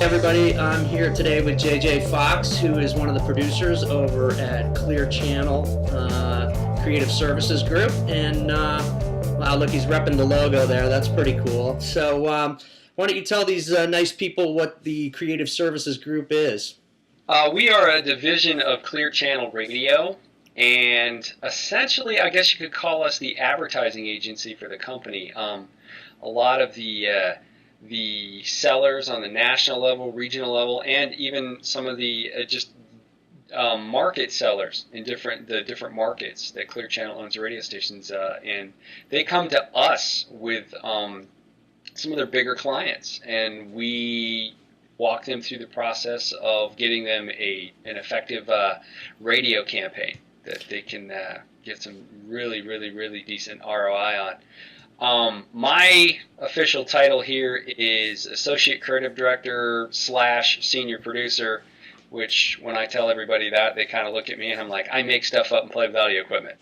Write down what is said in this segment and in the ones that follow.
everybody. I'm here today with JJ Foxx, who is one of the producers over at Clear Channel Creative Services Group. And wow, look, he's repping the logo there. That's pretty cool. So why don't you tell these nice people what the Creative Services Group is? We are a division of Clear Channel Radio, and essentially, I guess you could call us the advertising agency for the company. A lot of the sellers on the national level, regional level, and even some of the market sellers in the different markets that Clear Channel owns radio stations, and they come to us with some of their bigger clients, and we walk them through the process of getting them an effective radio campaign that they can get some really decent ROI on. My official title here is Associate Creative Director / Senior Producer, which when I tell everybody that, they kind of look at me and I'm like, I make stuff up and play with audio equipment.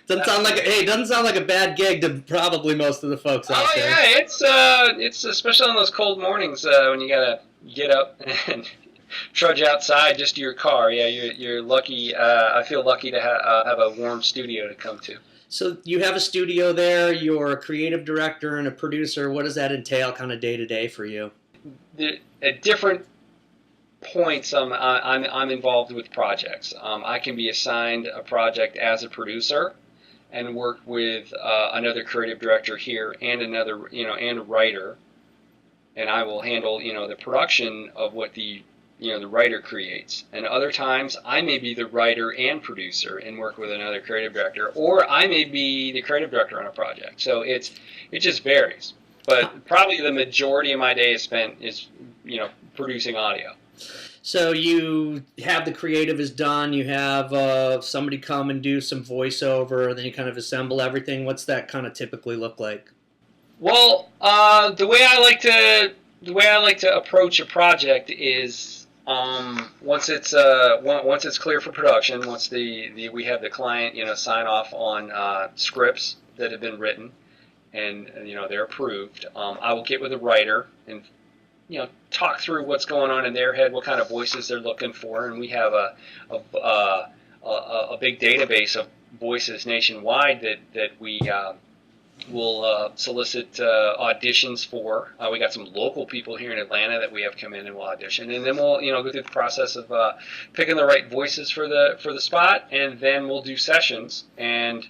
Doesn't sound like a bad gig to probably most of the folks out there. Oh yeah, it's especially on those cold mornings when you gotta get up and trudge outside just to your car. Yeah, you're lucky. I feel lucky to have a warm studio to come to. So you have a studio there. You're a creative director and a producer. What does that entail, kind of day to day for you? At different points, I'm involved with projects. I can be assigned a project as a producer and work with another creative director here and another, and a writer, and I will handle, the production of what the writer creates. And other times I may be the writer and producer and work with another creative director, or I may be the creative director on a project. So it just varies. But probably the majority of my day is spent producing audio. So you have the creative is done, you have somebody come and do some voiceover, then you kind of assemble everything. What's that kind of typically look like? Well, the way I like to approach a project is once it's clear for production, once we have the client sign off on scripts that have been written and they're approved, I will get with a writer and talk through what's going on in their head, what kind of voices they're looking for, and we have a big database of voices nationwide that we will solicit auditions for. We got some local people here in Atlanta that we have come in and will audition, and then we'll go through the process of picking the right voices for the spot, and then we'll do sessions, and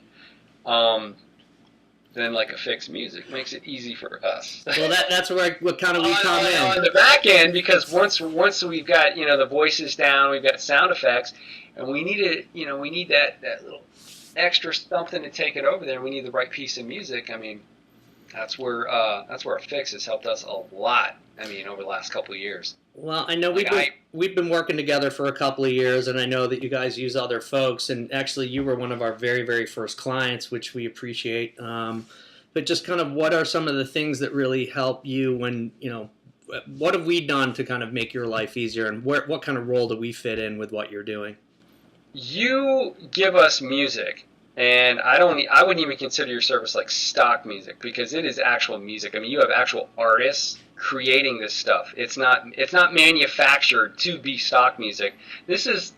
then like Affix Music makes it easy for us. Well, that's where we come in. On the back end, because once we've got the voices down, we've got sound effects, and we need that little extra something to take it over there. We need the right piece of music. I mean, that's where Affix has helped us a lot. I mean, over the last couple of years. Well, I know we've been working together for a couple of years, and I know that you guys use other folks, and actually you were one of our very, very first clients, which we appreciate. But just kind of what are some of the things that really help you when, what have we done to kind of make your life easier, and what kind of role do we fit in with what you're doing? You give us music, and I wouldn't even consider your service like stock music, because it is actual music. I mean, you have actual artists creating this stuff. It's not manufactured to be stock music. This is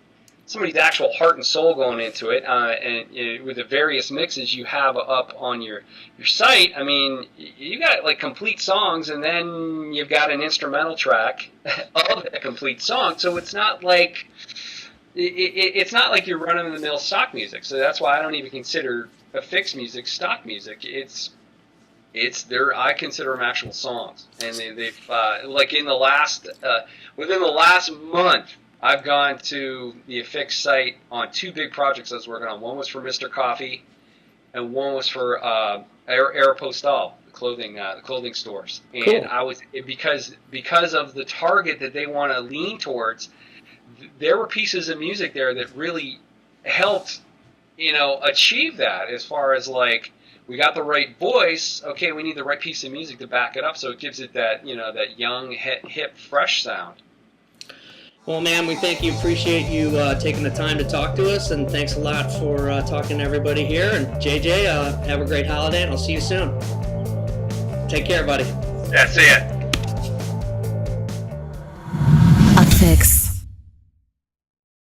somebody's actual heart and soul going into it, and with the various mixes you have up on your site. I mean, you got like complete songs, and then you've got an instrumental track of that complete song. So it's not like it's not like you're running the mill stock music. So that's why I don't even consider Affix music stock music. I consider them actual songs, and they've like within the last month, I've gone to the Affix site on two big projects I was working on. One was for Mr. Coffee, and one was for Aeropostale, the clothing stores. And cool. I was because of the target that they want to lean towards. There were pieces of music there that really helped, achieve that. As far as like, we got the right voice. Okay, we need the right piece of music to back it up, so it gives it that that young, hip, fresh sound. Well, man, we appreciate you taking the time to talk to us, and thanks a lot for talking to everybody here. And JJ, have a great holiday, and I'll see you soon. Take care, buddy. Yeah, see ya. Affix.